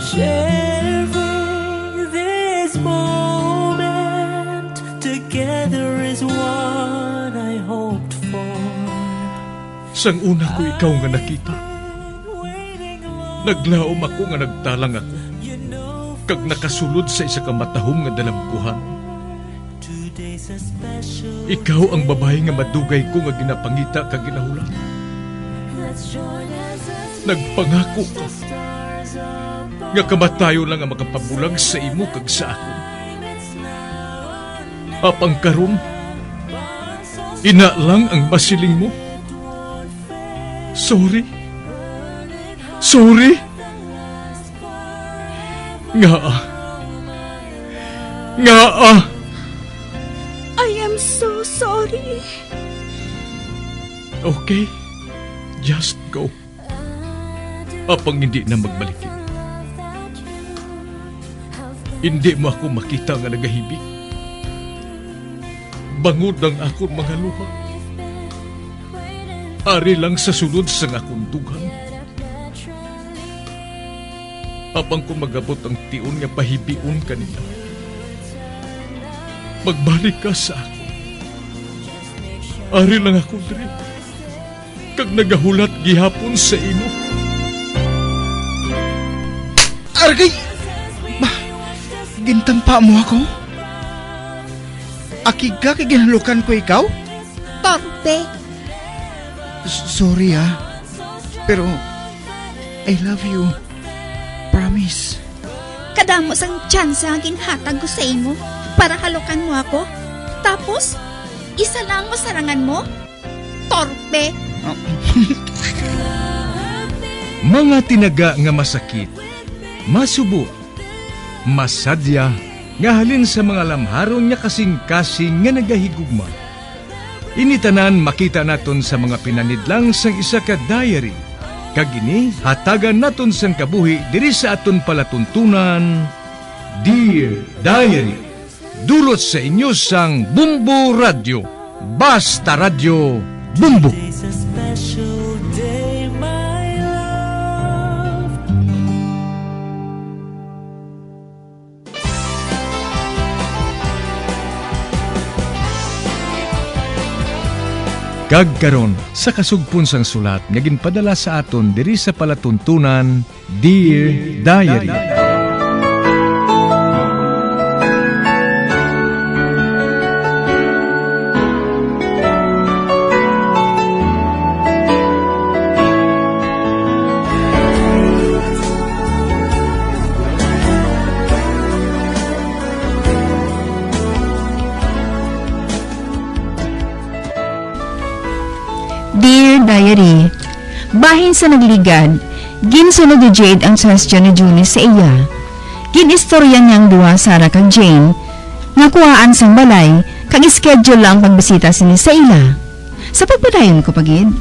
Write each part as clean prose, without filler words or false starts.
Sharing this moment together is what I hoped for. Sang una ko ikaw nga nakita, naglaom ako nga nagtalang ako, kag nakasulod sa isa ka matahom nga dalagkuhan. Ikaw ang babae nga madugay ko nga ginapangita kag ginahulan. Nagpangako ka nga kamatayo lang ang makapabulag sa imo kag sa ako. Apang karon, ina lang ang masiling mo. Sorry. Sorry. Nga. I am so sorry. Okay. Just go. Apang hindi na magbalikin. Hindi mo ako makita nga nagahibik. Bangod ang akong mga luha. Ari lang sa sulod sang akong dugang. Apang ko magabot ang tiun nga pahibiun kanila. Magbalik ka sa ako. Ari lang ako diri. Kag nagahulat gihapon sa imo. Argay! Gintampa mo ako? Akiga kay ginalukan ko ikaw? Torpe. Sorry pero I love you. Promise. Kadamo sang tsansa ang ginhatag ko sa imo para halukan mo ako. Tapos, isa lang masarangan mo? Torpe. Mga tinaga nga masakit, masubo, masadya, nga halin sa mga lamharon nga kasing-kasing nga nagahigugma. Initanan makita naton sa mga pinanidlang sang isa ka diary. Kagini, hatagan naton sang kabuhi diri sa aton palatuntunan. Dear Diary, dulot sa inyo sang Bumbo Radio. Basta Radio Bumbo. It's a special day, my love. Kagkaron sa kasugpon sang sulat nga ginpadala sa aton diri sa palatuntunan, Dear Diary. Dear Diary, bahin sa nagligad, ginsunod ni Jade ang suhestyon ni Junie sa iya. Ginistorya niyang duwa Sarah kag Jane, nga kuhaan sang balay, kag schedule lang pagbisita sini sa ila. Sa pagpadayon ko pagid.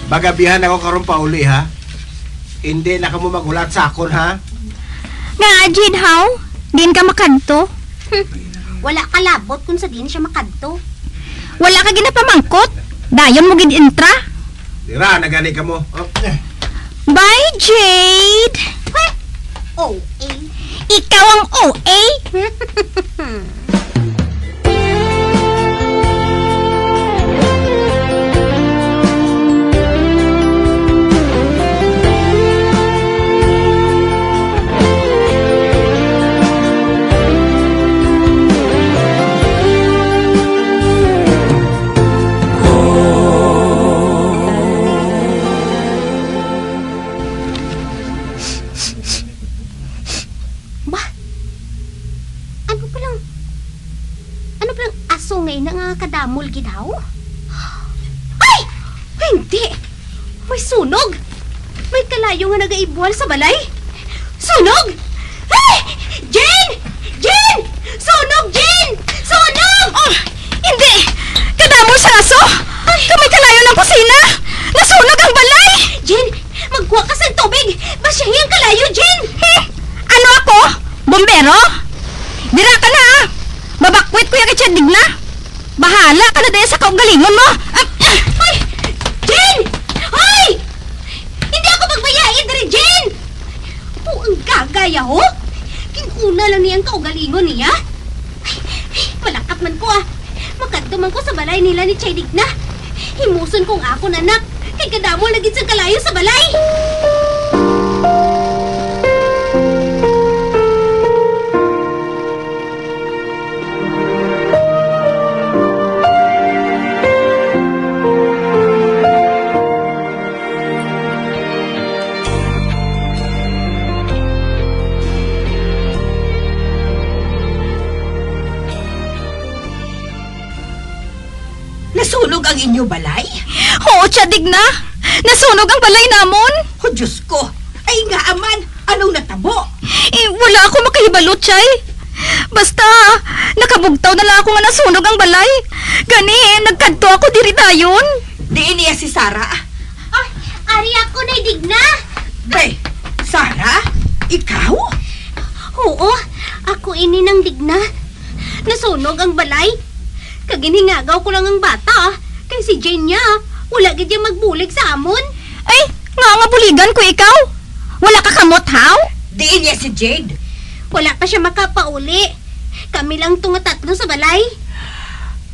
Bagabihan ako karon pa uli ha. Hindi na ka mo maghulat sa akon ha. Nga, Jade, how? Din ka makadto? Wala ka labot kung sa din siya makadto. Wala ka ginapamangkot? Dayon mo gid intra? Dira, nagani ka mo. Oh. Bye, Jade! OA? Ikaw ang OA? Kadamol gidaw? Ay! Hindi! May sunog! May kalayo nga nagaibuhal sa balay! Sunog! Ay! Jane! Jane! Sunog, Jane! Sunog! Oh! Dira ka na ah! Mabakwit ko yung kitsadig na! Bahala ka na dahil sa kaugalingon mo! Hoy! Jen! Hoy! Hindi ako pagbayain diri, Jen! O, ang gagaya ho! Kinuna lang niyang kaugalingon niya! Malakap man ko ah! Makadto man ko sa balay nila ni Chaydig na! Himuson kong ako nanak! Kay kadamo lagi sa kalayo sa balay! Nasunog ang inyo balay? Oo, Chaydig na! Nasunog ang balay namon! O Diyos ko! Ay nga aman! Anong natabo? Wala ako makahibalo, Chay. Basta, nakabugtaw na lang ako nga nasunog ang balay. Gani, nagkanto ako diri dayon. Diin niya si Sara. Ay, ari ako na digna. Be, Sara? Ikaw? Oo, ako ini ng digna. Nasunog ang balay. Kaginhingagaw ko lang ang bata. Kay si Jane niya, wala gid yung magbulig sa amon. Ay, nga buligan ko ikaw. Wala ka kamot, haw? Diin niya si Jade. Wala pa siya makapauli. Kami lang tunga tatlo sa balay.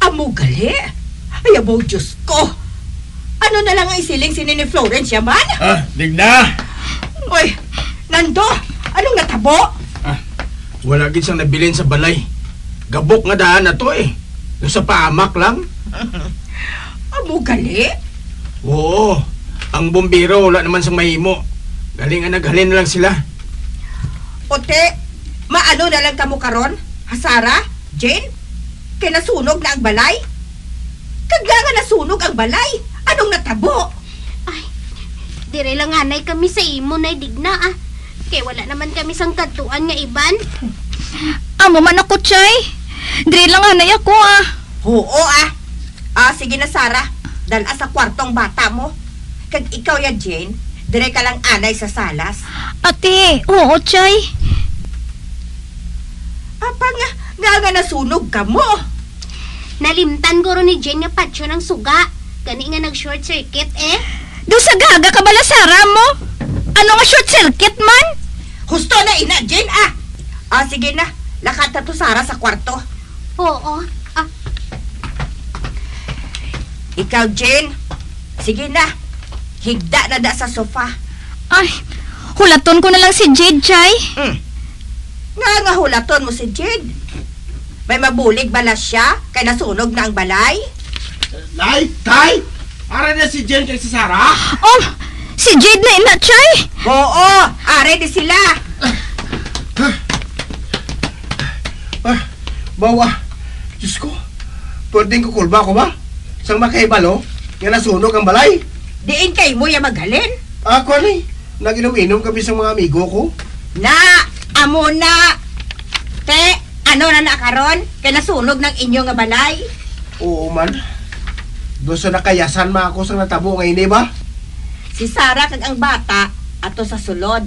Amo gali? Ay, abo Diyos ko! Ano na lang ang isiling sinin ni Florence yaman? Digna! Uy, Nando! Anong natabo? Wala gid siyang nabilin sa balay. Gabok nga daan na to eh. Yung sa paamak lang. Amo gali? Oo. Ang bombero wala naman sang mahimo. Galing nga naghalin na lang sila. Ote, maano na lang kamo karon? Hasara? Jane? Kay nasunog na ang balay? Kagla nga nasunog ang balay? Anong natabo? Ay, dire lang anay kami sa imo na digna ah. Kaya wala naman kami sang katuan nga iban. Amo man ako, Chay. Dire lang anay ako ah. Oo sige na Sara. Dala sa kwartong bata mo. Kag ikaw ya Jane, dire ka lang anay sa salas. Ate, oo, Chay. Apang nga nasunog ka mo. Nalimtan ko ron ni Jen nga patsyo ng suga. Gani nga nag-short circuit eh. Do sa gaga ka bala Sara mo? Ano nga short circuit man? Husto na ina Jane sige na. Lakat na to Sara sa kwarto. Oo. Ikaw Jane, sige na. Higda na da sa sofa. Ay, hulaton ko na lang si Jade, Chay. Nga hulaton mo si Jade. May mabulig bala siya kay nasunog na ang balay? Nay! Tay! Ara na si Jen kay si Sarah? Oh, si Jade na ina, Chay. Oo, are di sila. Bawa! Diyos ko! Pwedeng kukulba ko ba? Sang makaibalo? Nga nasunog ang balay? Diin kay mo ya maghalin. Ako ni. Naginom-inom kami sa mga amigo ko. Na, amo na. Te, ano na nakaron? Kay nasunog ng inyo nga balay? Oo man. Doon sa nakayasan ma ako sa natabo ngayon, ba? Si Sara kag ang bata ato sa sulod.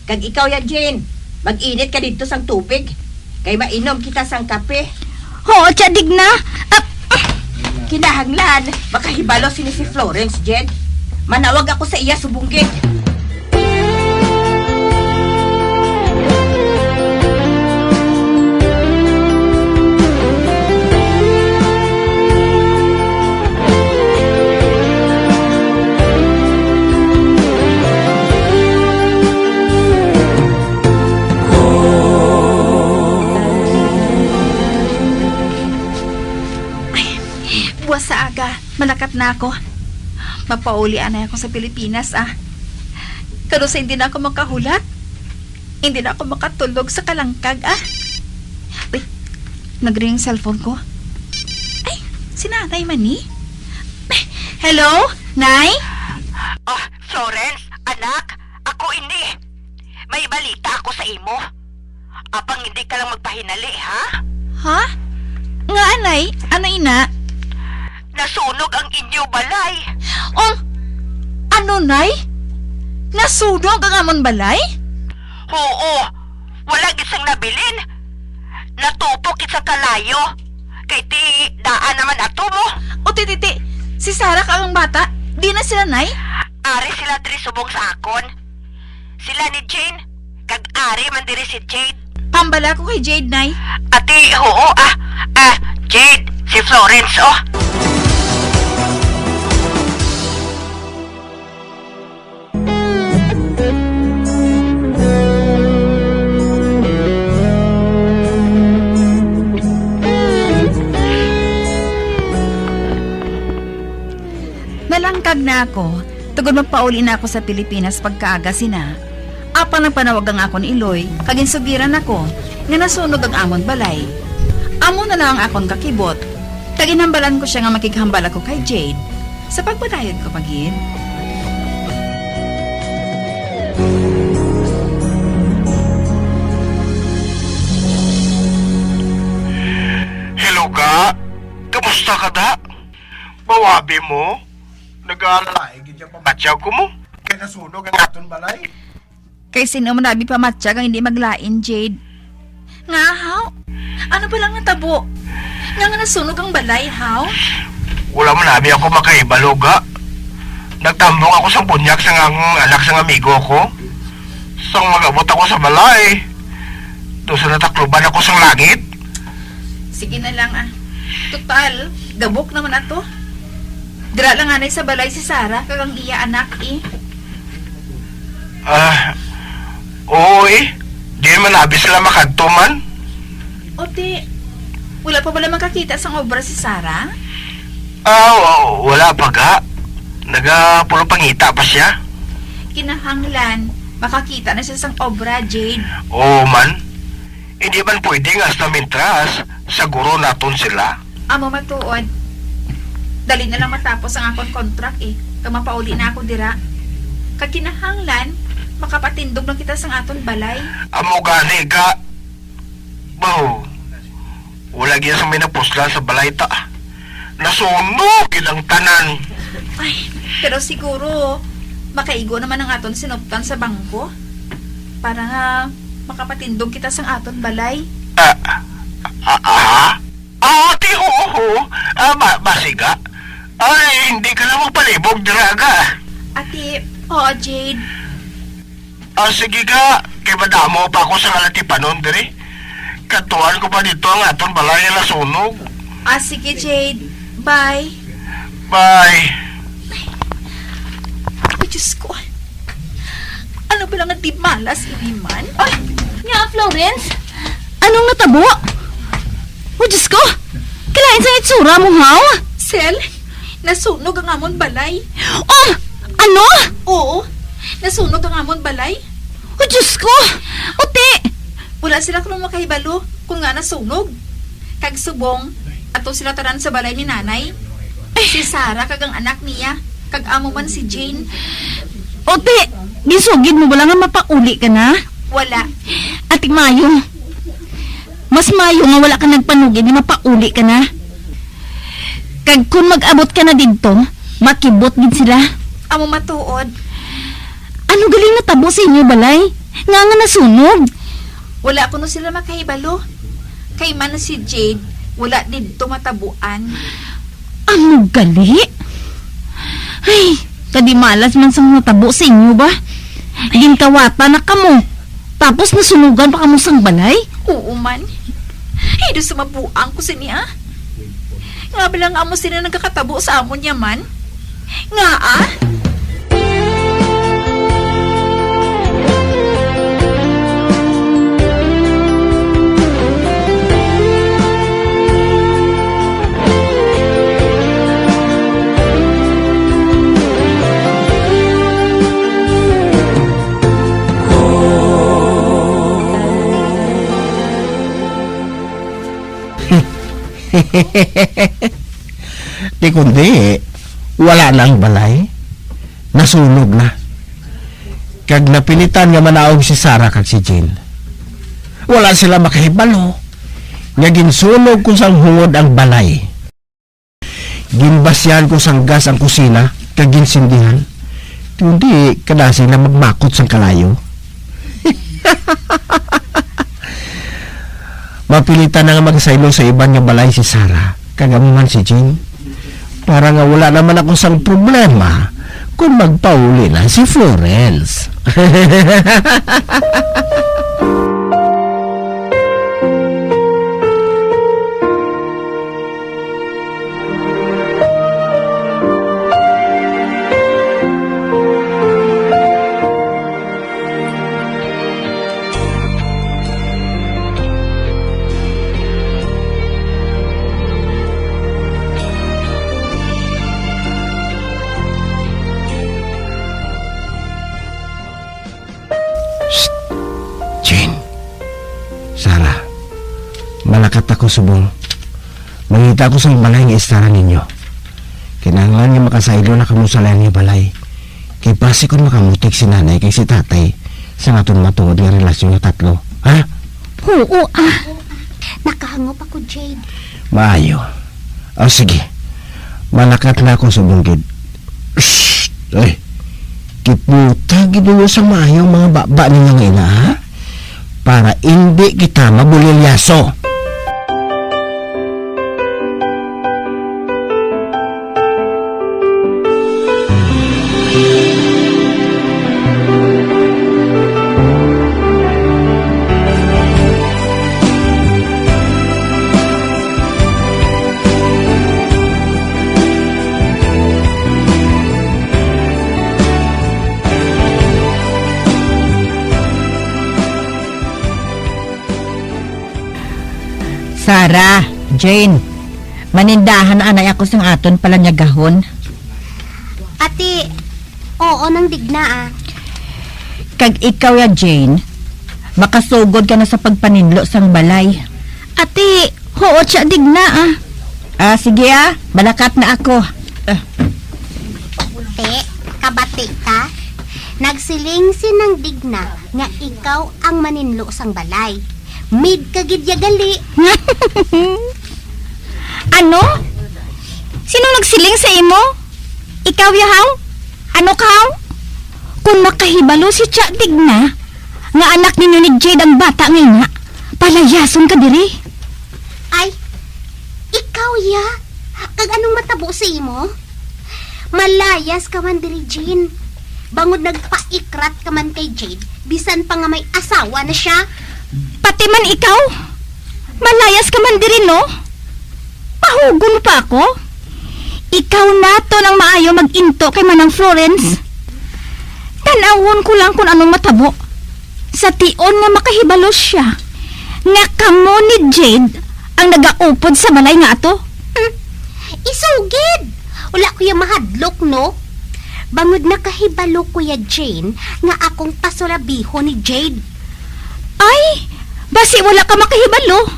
Kag ikaw ya Jane, mag-init ka dito sang tubig. Kay mainom kita sang kape. Oo, Chaydig na. Kinahanglan, makahibalo si Florence, Jed. Manawag ako sa iya subunggit. Buwas sa aga, malakat na ako. Mapaulian na ako sa Pilipinas, Pero sa hindi na ako makahulat, hindi na ako makatulog sa kalangkag, Uy, nag-ring cellphone ko. Ay, si Nanay Mani? Hello, Nay? Oh, Florence, anak, ako ini. May balita ako sa imo. Apang hindi ka lang magpahinali, ha? Ha? Nga, Anay? Ano ina? Nasunog ang inyo balay. Ano, Nay? Nasunog ang amon balay? Oo, wala gisang nabilin. Natupok sa kalayo. Kay ti daan naman ato mo. O titi, si Sarah kang bata, di na sila nay? Ari sila diri subong sa akon. Sila ni Jane. Kag ari man diri si Jade. Pambala ko kay Jade nay. Ati, oo Jade, si Florence Nalangkag na ako, tugod magpauli na ako sa Pilipinas pagkaaga sina. Apa nang panawag ang akon iloy, kagin sugiran ako, nga nasunog ang amon balay. Amo na lang ang akon kakibot, kaginhambalan ko siya nga makighambal ako kay Jade. Sa pagpatayod ko pagin. Hello ka? Kamusta ka da? Bawabi mo? Nag-aalala, gidya pa matyaw ko mo? Kaya nasunog ang aton balay? Kay sino man nabi pamatsyag ang hindi maglain, Jade. Nga, how? Ano pa lang natabo? Nga nasunog ang balay, how? Wala man nabi ako makaibaloga. Nagtambong ako sa bunyak sa ngang anak sa amigo ko. Sang mag-abot ako sa balay. Doon sa natakluban ako sa langit. Sige na lang Total, gabok naman ato. Dira lang anay sa balay si Sarah, kagang iya anak Oo Di man nabi sila makadto man. Ote, wala pa bala makakita sang obra si Sarah? Wala pa ga. Nagapulo pangita pa siya. Kinahanglan, makakita na siya sang obra, Jade. Oo man. Hindi man pwedeng hasta mintras. Saguro naton sila. Amo matuod. Dali na lang matapos ang akong contract Kag mapauli na ako dira. Kag kinahanglan, makapatindog lang kita sang aton balay. Amo gani ga. Baho. Wala gyan sa may napuslan sa balay ta. Nasunog ilang tanan. Ay, pero siguro, makaigo naman ang aton sinuptan sa bangko. Para nga, makapatindog kita sang aton balay. Ati, oo. Basiga. Ay, hindi ka na magpalibog, diraga. Ati, oo, Jade. Sige ka. Kaya madamo pa ako sa kalatipanon, diri. Katuan ko pa dito ang aton balay na nasunog. Sige, Jade. Bye. Bye. Ay, Diyos ko. Ano ba lang ang di malas, iniman? Ay, nga, Florence. Anong natabo? Oh, Diyos ko. Kailain sa itsura mo, haw? Sel, nasunog ang amon balay. Oh, ano? Oo, nasunog ang amon balay. Oh, Diyos ko. Uti. Wala sila kung makahibalo kung nga nasunog. Kag subong, ato sila taran sa balay ni nanay. Si Sarah kag ang anak niya, kag amo man si Jane. Uti, gisugid mo ba lang nga mapauli ka na? Wala. Ati Mayo, mas mayo nga wala ka nagpanugid, di mapauli ka na. Kag kung mag-abot ka na dito, makibot din sila. Amo matuod. Ano galing natabo sa inyo, balay? Nga nasunog. Wala ko no sila makahibalo. Kay man si Jade, wala dito matabuan. Ano gali? Ay, kadi malas man sang natabo sa inyo ba? Ginkawata na kamo. Tapos nasunugan pa kamo sang balay? Oo man. Hido sa mabuang ko siniya. Nga bilang amo sila nagkakatabo sa amon niya man. Nga Di kundi, wala na ang balay. Nasunog na. Kag napilitan nga manaog si Sarah kag si Jane. Wala sila makahibalo. Nga ginsunog kung sang hungod ang balay. Ginbasyan kung sang gas ang kusina kag ginsindihan. Kundi kadasi na magmakot sang kalayo. Mapilitan na nga magsaylo sa iban nga balay si Sarah, kagamuman si Jean. Para nga wala naman akong sang problema kung magpauli na si Florence. Sarah, malakat ako subong. Mangita ko sa balay nga istara ninyo. Kinahanglan nga makasaylo na kamo sa lain nga balay. Kay base kon makamutik si nanay kay si tatay sa aton matuod nga relasyon nga tatlo. Ha? Oo, nakahangop ako, Jade. Maayo. O sige. Malakat na ako subong gid. Shhh! Ay! Kiputa ginulo sa maayo mga baba ninyo nga ina, ha? Para hindi kita mabulilyaso. Sarah, Jane, manindahan anay ako sang aton pala niya gahon. Ate, oo nang digna Kag ikaw ya, Jane, makasugod ka na sa pagpaninlo sang balay. Ate, oo siya digna Sige balakat na ako. Te, kabati ka? Nagsiling sinang digna nga ikaw ang maninlo sang balay. Mid kagid ya gali. Ano? Sino nagsiling sa imo? Ikaw yahaw? Ano kaw? Kung makahibalo si Tia Digna, nga anak ninyo ni Jade ang bata ngayon nga, palayason ka diri. Ay, ikaw ya? Kag anong matabo sa imo? Malayas ka man diri, Jean. Bangod nagpaikrat ka man kay Jade, bisan pa nga may asawa na siya. Pati man ikaw? Malayas ka man diri, no? Pahugon pa ako? Ikaw na to nang maayo mag-into kay Manang Florence. Tanawon ko lang kung anong matabo. Sa tion nga makahibalo siya, nga kamo ni Jade ang nagaupod sa balay nga ato. Isugid! Wala ko yung mahadlok, no? Bangod nakahibalo ko ya Jane nga akong pasulabiho ni Jade. Ay, basi wala ka makahibalo.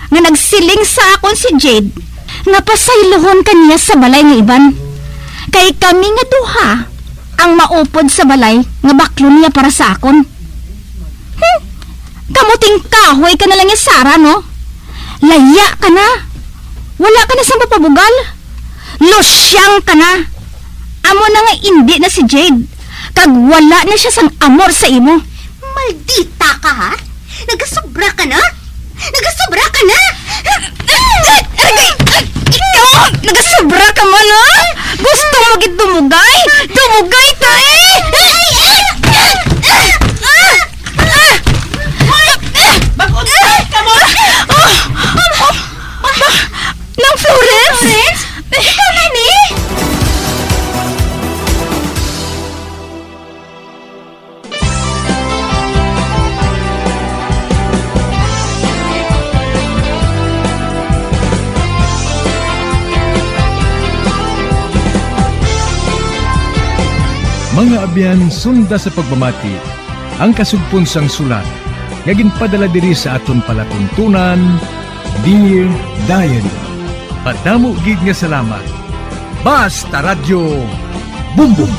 Nga nagsiling sa akon si Jade, nga pasaylohon kaniya sa balay nga iban. Kay kami nga duha, ang maupod sa balay nga baklo niya para sa akon. Kamuting kahoy ka na lang ya, Sarah, no? Laya ka na. Wala ka na sa mapabugal. Losyang ka na. Amo na nga hindi na si Jade. Kag wala na siya sang amor sa imo. Maldita ka, ha? Nagasobra ka na? Nagasobra ka na? Ikaw! Nagasobra ka man, ha? Gusto mo gid dumugay? Dumugay ka, eh! Mag-unsay ka mo! Nang Florence? Ikaw na ni? Mga abyan, sunda sa pagmamati, ang kasugpon sang sulat, nga ginpadala diri sa aton palatuntunan, Dear Diary. Padamo gid nga salamat. Basta Radio Bumbum.